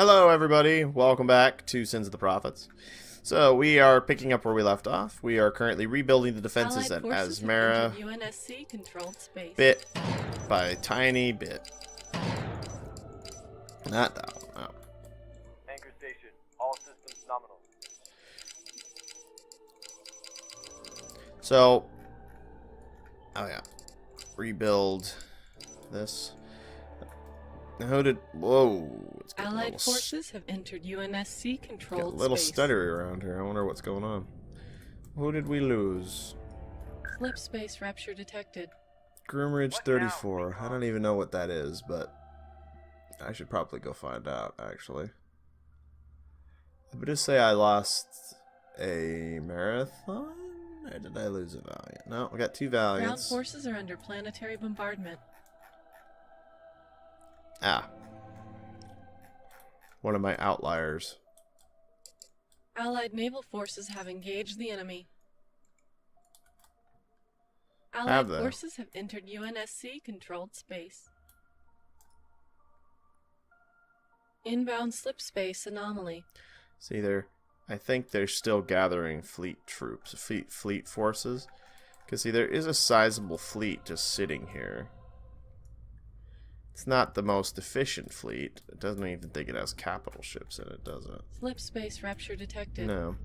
Hello everybody, welcome back to Sins of the Prophets. So we are picking up where we left off. We are currently rebuilding the defenses at Asmara UNSC controlled space. bit by tiny bit. Not that one, no. Anchor station, all systems nominal. So, oh yeah, rebuild this. Whoa, it's getting Allied forces have entered UNSC controlled a little space. stuttery around here. I wonder what's going on. Who did we lose? Flip space rupture detected. Groomridge 34. I don't even know what that is, but I should probably go find out, actually. But just say I lost a marathon? Or did I lose a Valiant? No, I got two Ground Valiants. forces are under planetary bombardment. Ah. One of my outliers. Allied naval forces have engaged the enemy. Have Allied they? forces have entered UNSC controlled space. Inbound slip space anomaly. See, I think they're still gathering fleet troops, fleet forces. Because, see, there is a sizable fleet just sitting here. It's not the most efficient fleet. It doesn't even think it has capital ships in it, does it? Flip space rupture detected. No.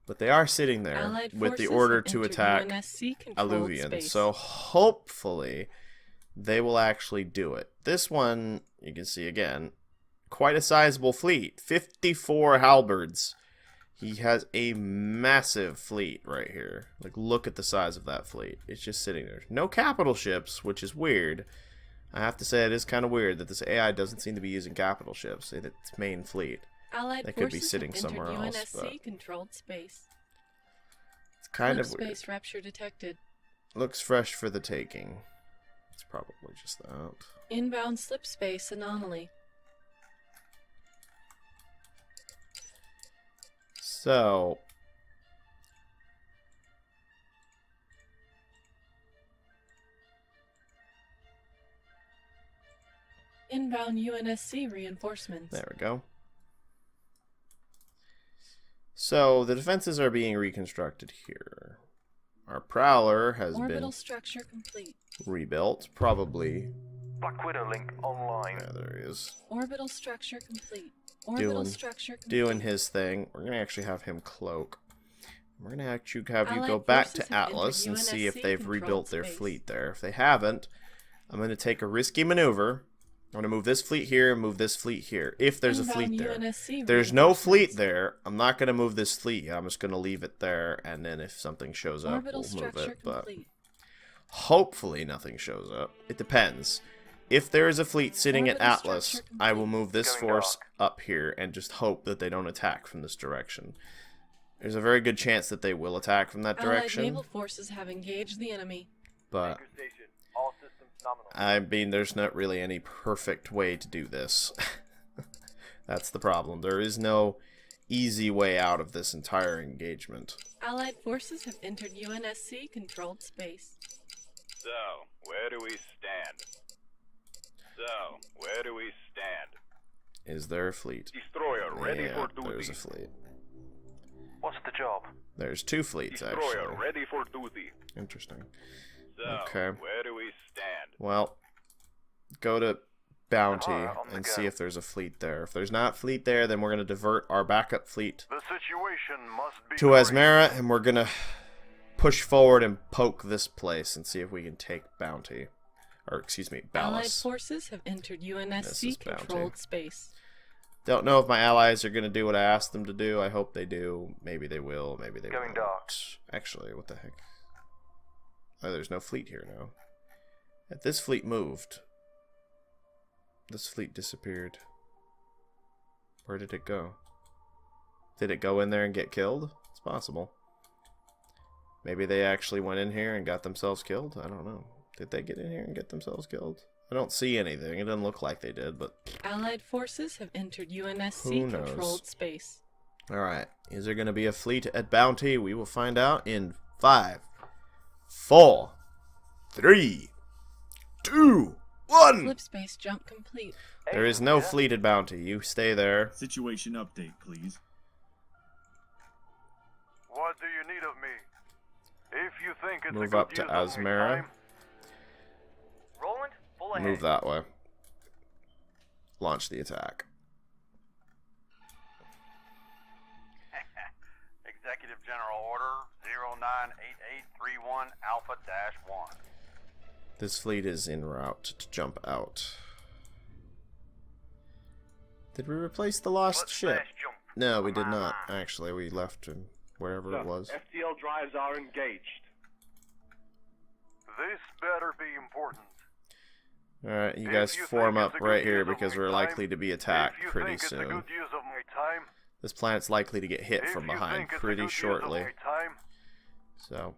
But they are sitting there Allied with the forces order have to entered attack UNSC controlled Alluvion. space. So hopefully they will actually do it. This one, you can see again, quite a sizable fleet. 54 halberds. He has a massive fleet right here. Like, look at the size of that fleet. It's just sitting there. No capital ships, which is weird. I have to say it is kind of weird that this AI doesn't seem to be using capital ships in its main fleet. Allied They could be forces sitting have entered somewhere else, UNSC but controlled space. it's kind Flip of weird. space rupture detected. Looks fresh for the taking. It's probably just that. Inbound slip space anomaly. So, Inbound UNSC reinforcements. there we go. So, the defenses are being reconstructed here. Our Prowler has Orbital been structure complete. rebuilt, probably. Black Widow link online. Yeah, there he is. Orbital structure complete. Orbital Doing- structure complete. Doing his thing. We're going to actually have him cloak. We're going to actually have you go Allied back forces to have entered Atlas and see if UNSC they've controlled rebuilt their space. fleet there. If they haven't, I'm going to take a risky maneuver. I'm going to move this fleet here and move this fleet here. If there's a fleet Inbound there. UNSC If there's no fleet reinforcements. there, I'm not going to move this fleet. I'm just going to leave it there, and then if something shows up, Orbital we'll move structure it. But complete. hopefully nothing shows up. It depends. If there is a fleet sitting at Orbital Atlas, structure I will complete. move this Going force dark. up here and just hope that they don't attack from this direction. There's a very good chance that they will attack from that Allied direction, naval forces have engaged the enemy. but Anchor station, all systems nominal. I mean, there's not really any perfect way to do this. That's the problem. There is no easy way out of this entire engagement. Allied forces have entered UNSC controlled space. So, where do we stand? Is there a fleet? Destroyer ready Yeah, for there's duty. a fleet. What's the job? There's two fleets, Destroyer actually. ready for duty. Interesting. So, Okay. where do we stand? Well, go to Bounty Alright, on the and go. see if there's a fleet there. If there's not fleet there, then we're going to divert our backup fleet The situation must be to Asmara, and we're going to push forward and poke this place and see if we can take Bounty. Or, excuse me, Allied Ballast. forces have entered This UNSC is Bounty. controlled space. Don't know if my allies are going to do what I asked them to do. I hope they do. Maybe they will. Maybe they Going won't. dark. Actually, what the heck? Oh, there's no fleet here now. If this fleet moved, this fleet disappeared. Where did it go? Did it go in there and get killed? It's possible. Maybe they actually went in here and got themselves killed? I don't know. Did they get in here and get themselves killed? I don't see anything. It doesn't look like they did, but... Allied forces have entered Who UNSC knows? controlled space. Alright. Is there going to be a fleet at Bounty? We will find out in 5, 4, 3, 2, One! Flip space jump complete. There is no fleeted bounty. You stay there. Situation update, please. What do you need of me? If you think it's a Move good up to use of my Asmara. time. Roland, full ahead. Move that way. Launch the attack. Executive General Order 098831 Alpha-1. This fleet is en route to jump out. Did we replace the lost ship? No, we did not. Actually, we left him wherever it was. FTL drives are engaged. This better be important. Alright, you If guys you form think up it's a good right here use of because my we're time, likely to be attacked If you pretty think it's a soon. good use of my time, This planet's likely to get hit if from you behind think it's a pretty good use of shortly. my time, So.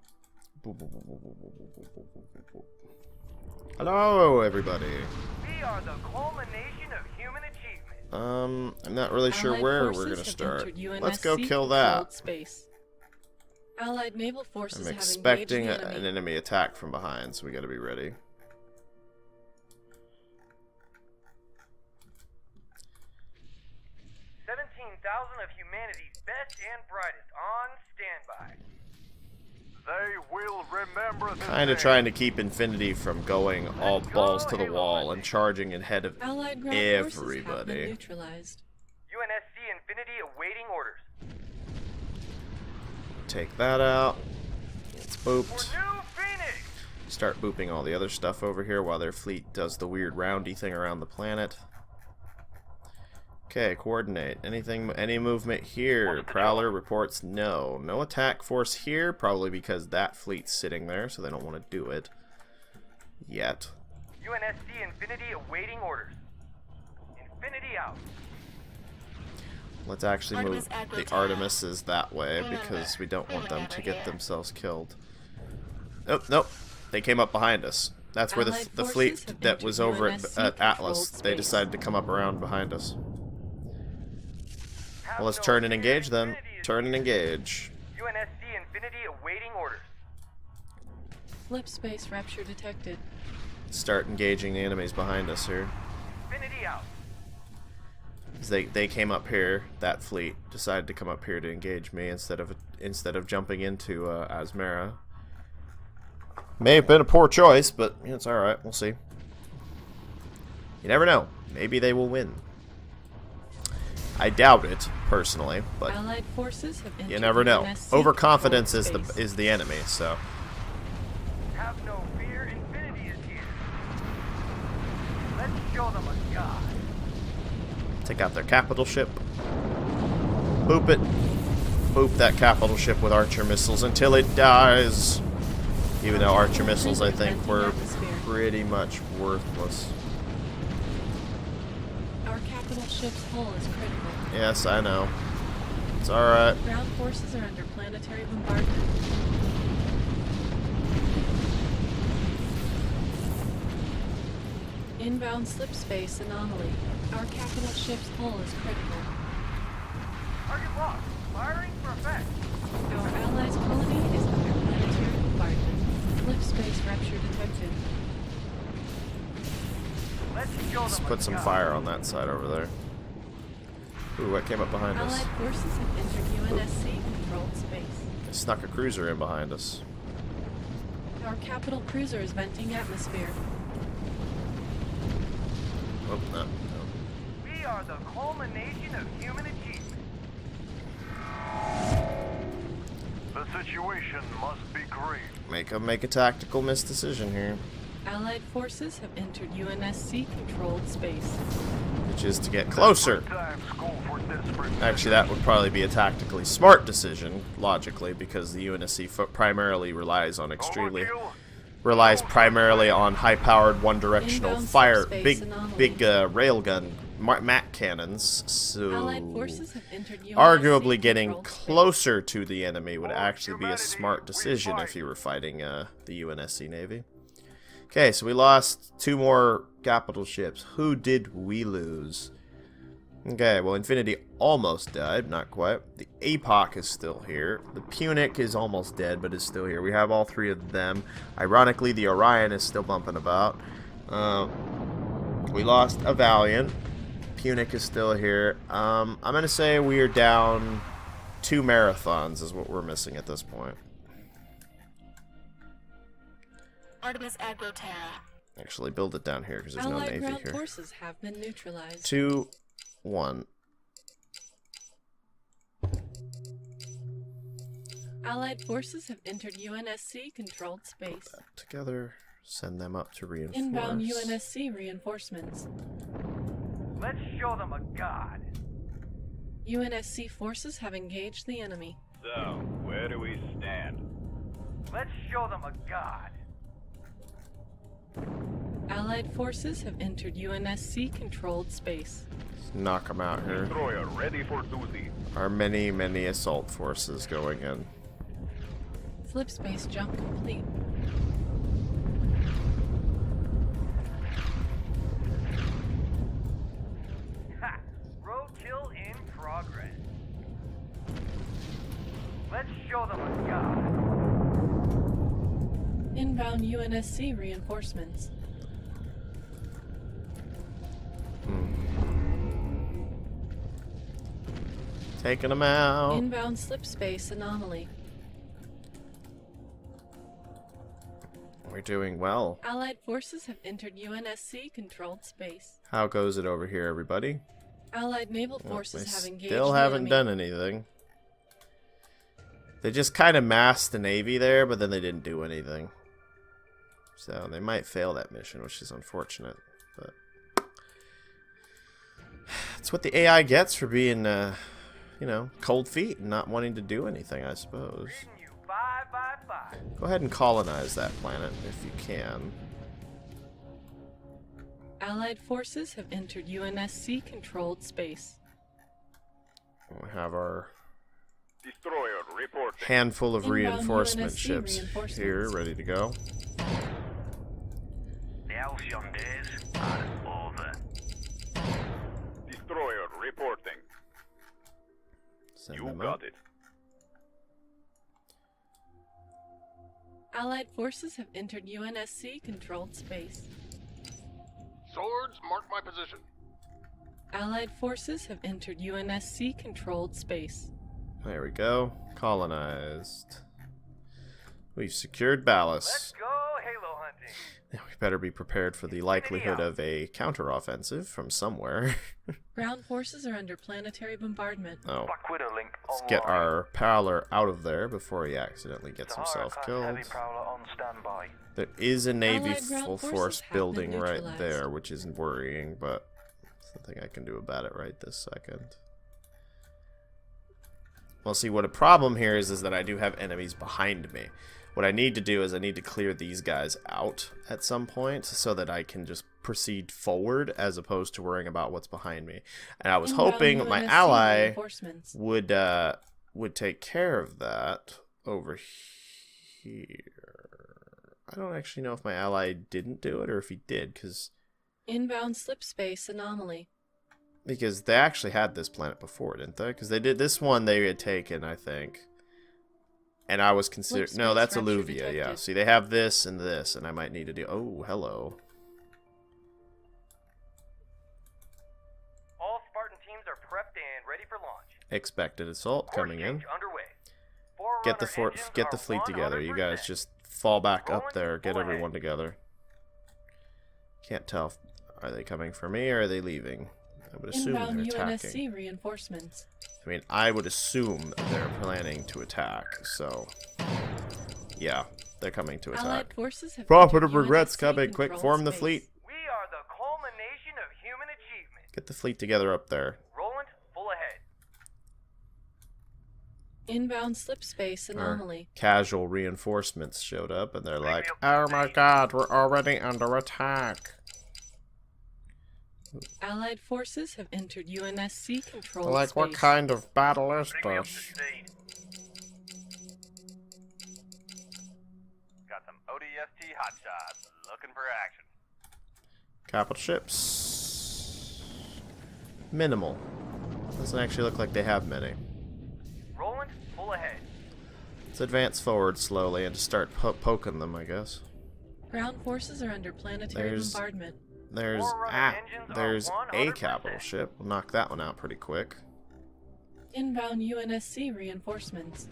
Hello, everybody. we are the culmination of human achievement. I'm not really sure Allied where forces we're gonna have start. entered Let's go UNSC kill controlled that. Space. Allied naval forces I'm have expecting engaged the an enemy. enemy attack from behind, so we gotta be ready. Of humanity's best and brightest on standby. They will remember this. Kinda trying to keep Infinity from going all balls to the wall and charging ahead of Allied ground forces have been everybody. neutralized. UNSC Infinity awaiting orders. Take that out. It's For booped. New Phoenix. Start booping all the other stuff over here while their fleet does the weird roundy thing around the planet. Okay, coordinate. Any movement here? Prowler reports no. No attack force here, probably because that fleet's sitting there, so they don't want to do it. Yet. UNSC Infinity awaiting orders. Infinity out. Let's actually move Artemis the Admiral. Artemises that way, because we don't want them to get themselves killed. Nope, nope. They came up behind us. That's where the Allied fleet forces have that was entered over UNSC at Atlas, controlled they space. decided to come up around behind us. Well, let's turn and engage them. Turn and engage. UNSC Infinity awaiting orders. Flip space rapture detected. Start engaging the enemies behind us here. Infinity out. 'Cause they came up here. That fleet decided to come up here to engage me instead of jumping into Asmara. May have been a poor choice, but it's all right. We'll see. You never know. Maybe they will win. I doubt it personally, but Allied forces have entered you never know. UNSC Overconfidence is controlled the space. enemy. So Have no fear. Infinity is here. Let's show them a god. take out their capital ship. Boop it. Boop that capital ship with archer missiles until it dies. Even though archer missiles, I think, were pretty much worthless. Our capital ship's hull is critical. Yes, I know. It's alright. Ground forces are under planetary bombardment. Inbound slip space anomaly. Our capital ship's hull is critical. Target locked. Firing for effect. Our allies' colony is under planetary bombardment. Flip space rapture detected. Let's show Let's them put a some god. fire on that side over there. Ooh, what came up behind us? Allied forces have entered UNSC controlled space. They snuck a cruiser in behind us. Our capital cruiser is venting atmosphere. Oh, no. We are the culmination of human achievement. The situation must be grave. Make a tactical misdecision here, Allied forces have entered UNSC controlled space. which is to get closer. Time school for desperate. Actually, that would probably be a tactically smart decision, logically, because the UNSC primarily relies on high-powered, one-directional Inbound fire, subspace anomaly. big railgun Mac cannons. So, Allied forces have entered UNSC arguably getting controlled space. closer to the enemy would actually be a smart decision if you were fighting the UNSC Navy. Okay, so we lost 2 more capital ships. Who did we lose? Okay, well, Infinity almost died. Not quite. The Epoch is still here. The Punic is almost dead, but is still here. We have all 3 of them. Ironically, the Orion is still bumping about. We lost a Valiant. Punic is still here. I'm gonna say we are down 2 Marathons is what we're missing at this point. Artemis Aggro Terra. Actually, build it down here because there's no Allied Navy ground here. forces have been neutralized. 2, 1. Allied forces have entered UNSC controlled space. Together, send them up to reinforce. Inbound UNSC reinforcements. Let's show them a god. UNSC forces have engaged the enemy. So, where do we stand? Let's show them a god. Allied forces have entered UNSC controlled space. Let's knock them out here. Destroyer ready for duty. Our many, many assault forces going in. Flip space jump complete. Ha! Roadkill in progress. Let's show them a god. Inbound UNSC reinforcements. Taking them out. Inbound slip space anomaly. We're doing well. Allied forces have entered UNSC controlled space. How goes it over here, everybody? Allied naval Well, forces they have engaged still the haven't enemy. done anything. They just kind of masked the Navy there, but then they didn't do anything. So they might fail that mission, which is unfortunate. But it's what the AI gets for being, you know, cold feet and not wanting to do anything, I suppose. Reading you 5 by 5. Go ahead and colonize that planet if you can. Allied forces have entered UNSC controlled space. We have our Destroyer reporting. handful of Inbound reinforcement UNSC ships reinforcements. here, ready to go. The halcyon days are over. Destroyer reporting. Send You them got up. it. Allied forces have entered UNSC controlled space. Swords, mark my position. Allied forces have entered UNSC controlled space. There we go. Colonized. We've secured Let's Ballast. go Halo hunting. Now we better be prepared for the likelihood of a counteroffensive from somewhere. Ground forces are under planetary bombardment. Oh, Black Widow link let's get our Prowler out of there before he accidentally gets Sahara himself class killed. Heavy Prowler on standby. There is a Navy Allied ground full forces force have been building right neutralized. there, which isn't worrying, but there's nothing I can do about it right this second. Well, see, what a problem here is that I do have enemies behind me. What I need to do is I need to clear these guys out at some point so that I can just proceed forward as opposed to worrying about what's behind me. And I was Inbound hoping my UNSC ally reinforcements. would take care of that over here. I don't actually know if my ally didn't do it or if he did, because Inbound slip space anomaly. they actually had this planet before, didn't they? Because they did this one they had taken, I think. And I was considering... Flip No, space that's rapture Alluvia, yeah. detected. See, they have this, and I might need to do... Oh, hello. All Spartan teams are prepped and ready for launch. Expected assault Course coming in. change underway. Get the fleet together. You guys just fall back up there. Get everyone together. Can't tell. Are they coming for me or are they leaving? I would assume Inbound they're attacking. UNSC reinforcements. I mean, I would assume they're planning to attack. So, yeah, they're coming to Allied attack. forces have Prophet entered of regrets UNSC coming. Quick, controlled form the space. fleet. We are the culmination of human achievement. Get the fleet together up there. Roland, full ahead. Inbound slip space Our anomaly. casual reinforcements showed up, and they're like, "Oh my God, we're already under attack." Allied forces have entered UNSC controlled Like, space. what kind of battle is Bring me up to this? speed. Got some ODST hotshots looking for action. Capital ships. Minimal. Doesn't actually look like they have many. Roland, full ahead. Let's advance forward slowly and just start poking them, I guess. Ground forces are under planetary There's- bombardment. There's Forerunner engines are there's a 100%. capital ship. We'll knock that one out pretty quick. Inbound UNSC reinforcements.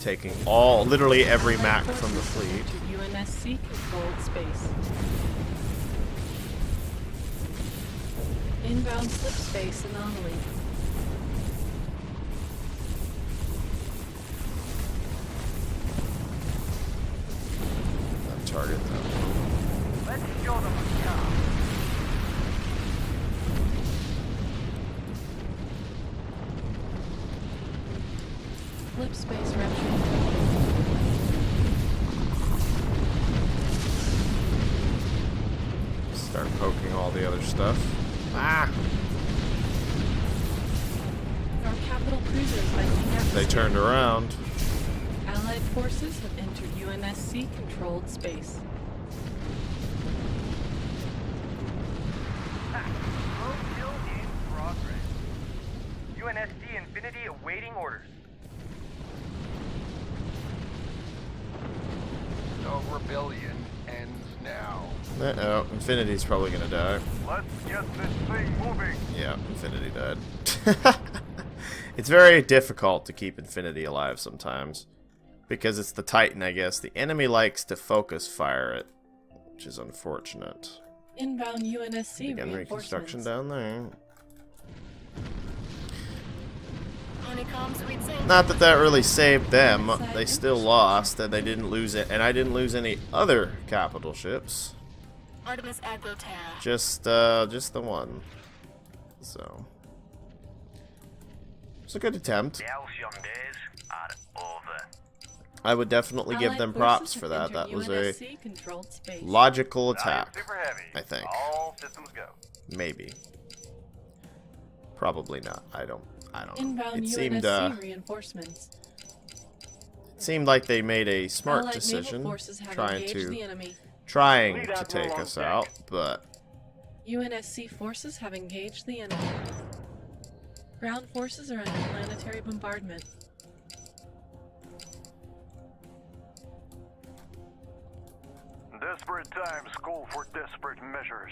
Taking literally every Mac from the fleet. UNSC controlled space. Inbound slip space anomaly. That target though. Let's show them what's up. Slip space rupture. Start poking all the other stuff. Ah! Our capital cruisers lightning atmosphere. They turned around. Allied forces have entered UNSC controlled space. Slow kill in progress. UNSC Infinity awaiting orders. The rebellion ends now. Uh-oh, Infinity's probably gonna die. Let's get this thing moving. Yeah, Infinity died. It's very difficult to keep Infinity alive sometimes. Because it's the Titan, I guess. The enemy likes to focus fire it, which is unfortunate. Inbound UNSC Again, reconstruction reinforcements. down there. Honeycomb Sweet Saint. Not that that really saved them. They still lost, and they didn't lose it, and I didn't lose any other capital ships. Artemis Aggro Terra. Just the one. So, it's a good attempt. The halcyon days are over. I would definitely give Allied them forces props have for that. entered That was a UNSC controlled space. logical attack. Super heavy. I think. All systems go. Maybe. Probably not. I don't know. Inbound It UNSC reinforcements. seemed like they made a smart Allied decision naval forces have trying engaged the to enemy. Lead Admiral take on us deck. out, but UNSC forces have engaged the enemy. Ground forces are under planetary bombardment. Desperate times call for desperate measures.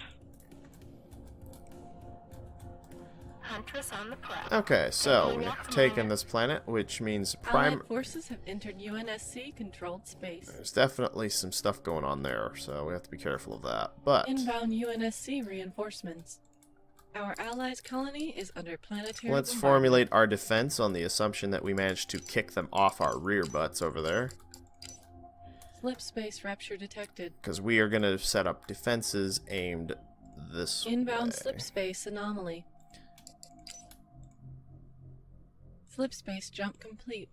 Huntress on the prowl. okay, so we have taken this planet, which means Allied forces have entered UNSC controlled space. there's definitely some stuff going on there, so we have to be careful of that. But Inbound UNSC reinforcements. Our allies' colony is under planetary let's bombardment. formulate our defense on the assumption that we managed to kick them off our rear butts over there, Slip space rupture detected. because we are going to set up defenses aimed this Inbound way. slip space anomaly. Slip space jump complete.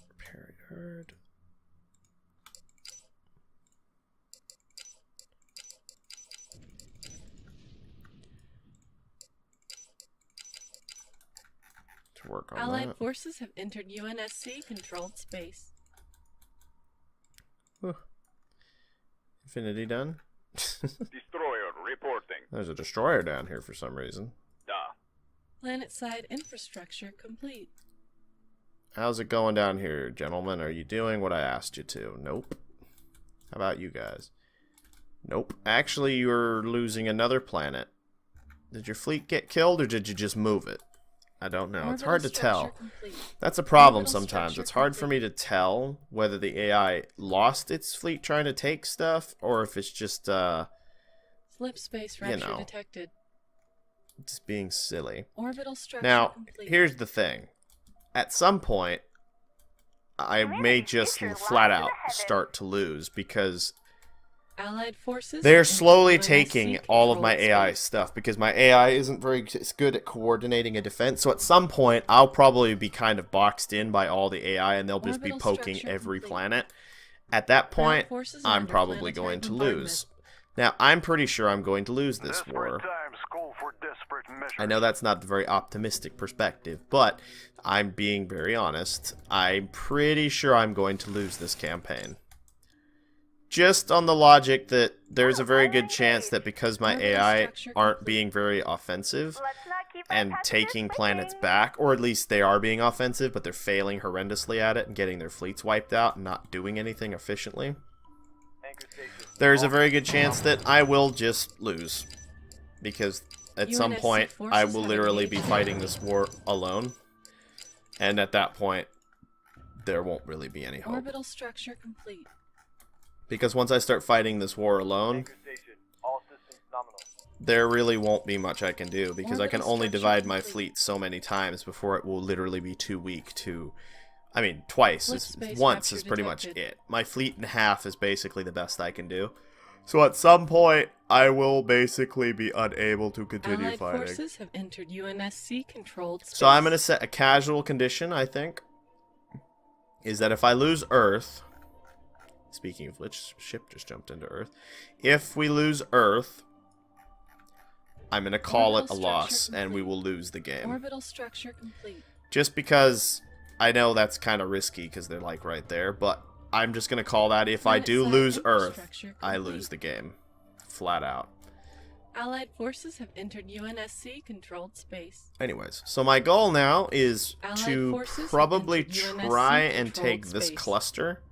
Repair yard. To work on Allied that. forces have entered UNSC controlled space. Whew. Infinity done. Destroyer reporting. There's a destroyer down here for some reason. Planet-side infrastructure complete. How's it going down here, gentlemen? Are you doing what I asked you to? Nope. How about you guys? Nope. Actually, you're losing another planet. Did your fleet get killed, or did you just move it? I don't know. It's Orbital hard to structure tell. complete. That's a problem Orbital sometimes. structure It's hard for me complete. to tell whether the AI lost its fleet trying to take stuff, or if it's just Slip space you rupture know. detected. just being silly. Orbital structure Now, complete. here's the thing. At some point, I may just flat out start to lose because Allied forces they're have slowly entered taking UNSC all of my controlled AI space. stuff because my AI isn't very good at coordinating a defense. So at some point, I'll probably be kind of boxed in by all the AI and they'll just be Orbital poking structure every complete. planet. At that point, forces are I'm under probably planetary going to bombardment. lose. Now, I'm pretty sure I'm going to lose this Desperate war. times call for desperate measures. I know that's not a very optimistic perspective, but I'm being very honest. I'm pretty sure I'm going to lose this campaign. Just on the logic that there's a very good chance that because my Orbital AI structure aren't complete. being very offensive Let's not keep our and passengers taking planets waiting. back, or at least they are being offensive, but they're failing horrendously at it and getting their fleets wiped out and not doing anything efficiently. there's a very good chance that I will just lose. Because at some UNSC point, forces I will have literally be engaged fighting the this war alone. And at that point, there won't really be any hope. Orbital structure complete. Because once I start fighting this war alone, there really won't be much I can do. Because I can Orbital only structure divide my complete. fleet so many times before it will literally be too weak to... I mean, twice. Flip Is, space once rapture is pretty much detected. it. My fleet in half is basically the best I can do. So at some point, I will basically be unable to continue Allied fighting. forces have entered UNSC controlled space. So I'm going to set a casual condition, I think. Is that if I lose Earth... Speaking of which, ship just jumped into Earth. If we lose Earth, I'm going to call it a Orbital loss, structure and we complete. will lose the game. Orbital structure complete. Just because I know that's kind of risky because they're like right there, but I'm just going to call that if I do Planet-side lose Earth, infrastructure I complete. lose the game. Flat out. Allied forces have entered UNSC controlled space. Anyways, so my goal now is Allied to forces have probably entered UNSC try and controlled take this space. cluster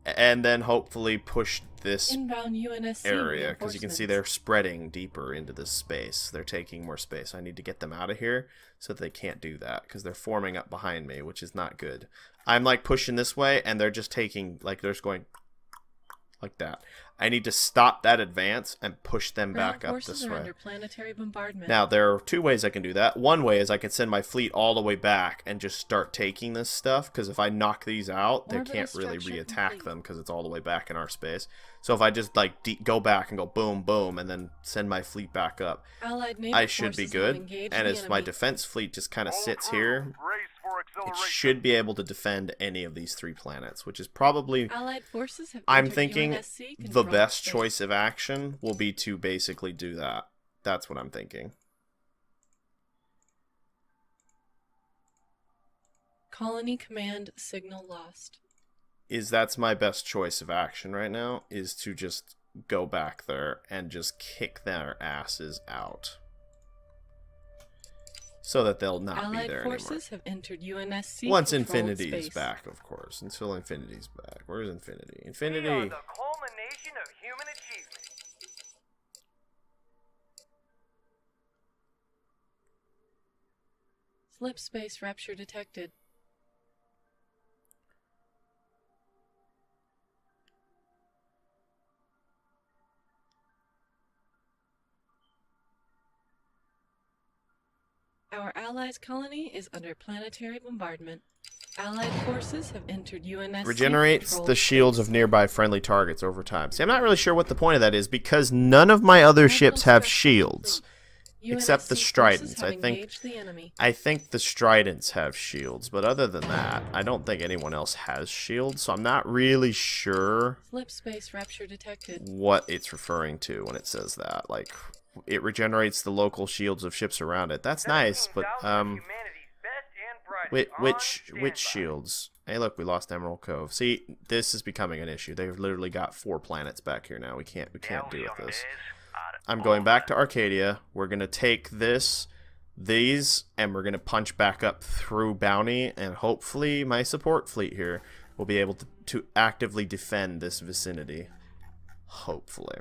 and then hopefully push this Inbound UNSC area, because you can see reinforcements. they're spreading deeper into this space. They're taking more space. I need to get them out of here so that they can't do that, because they're forming up behind me, which is not good. I'm like pushing this way, and they're just taking, like they're just going like that. I need to stop that advance and push them Ground back up forces this are way. under planetary bombardment. Now, there are two ways I can do that. One way is I can send my fleet all the way back and just start taking this stuff, because if I knock these out, they Orbital can't really structure reattack complete. them because it's all the way back in our space. So if I just like go back and go boom, boom, and then send my fleet back up, Allied naval I should be forces have good. engaged And the as my enemy. defense fleet just kind of All sits crew, here, Race for it acceleration. should be able to defend any of these 3 planets, which is probably... Allied forces have I'm entered thinking UNSC the controlled best space. choice of action will be to basically do that. That's what I'm thinking. Colony command signal lost. That's my best choice of action right now, is to just go back there and just kick their asses out. So that they'll not Allied be there forces have entered UNSC anymore. Once controlled Infinity space. is back, of course. Until Infinity's back. Where's Infinity? We are Infinity! the culmination of human achievement. Slip space rupture detected. Our allies' colony is under planetary bombardment. Allied forces have entered UNSC Regenerates controlled the shields space. of nearby friendly targets over time. See, I'm not really sure what the point of that is, because none of my other Orbital ships have structure shields. complete. Except the UNSC Stridents. forces I have think engaged the enemy. I think the Stridents have shields, but other than that, I don't think anyone else has shields, so I'm not really sure Slip space rupture detected. what it's referring to when it says that. Like, it regenerates the local shields of ships around it. That's nice, but 17,000 of humanity's best and brightest which on standby. shields? Hey, look, we lost Emerald Cove. See, this is becoming an issue. They've literally got 4 planets back here now. We can't deal with this. I'm going back to Arcadia. We're going to take these, and we're going to punch back up through Bounty, and hopefully my support fleet here will be able to actively defend this vicinity. Hopefully.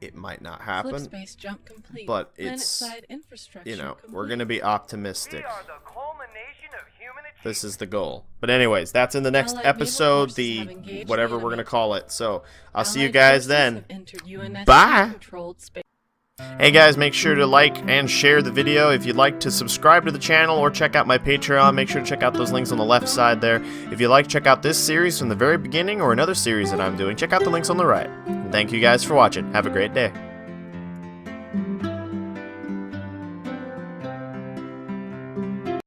It might not Slip happen, space jump complete. but it's, Planet-side infrastructure you know, we're complete. going to be optimistic. We are the culmination of human achievement. This is the goal. But anyways, that's in the next Allied naval episode, forces the have engaged whatever the we're going to enemy. call it. So I'll see you Allied guys forces then. have entered UNSC Bye. controlled space. Hey guys, make sure to like and share the video. If you'd like to subscribe to the channel or check out my Patreon, make sure to check out those links on the left side there. If you'd like to check out this series from the very beginning or another series that I'm doing, check out the links on the right. And thank you guys for watching. Have a great day.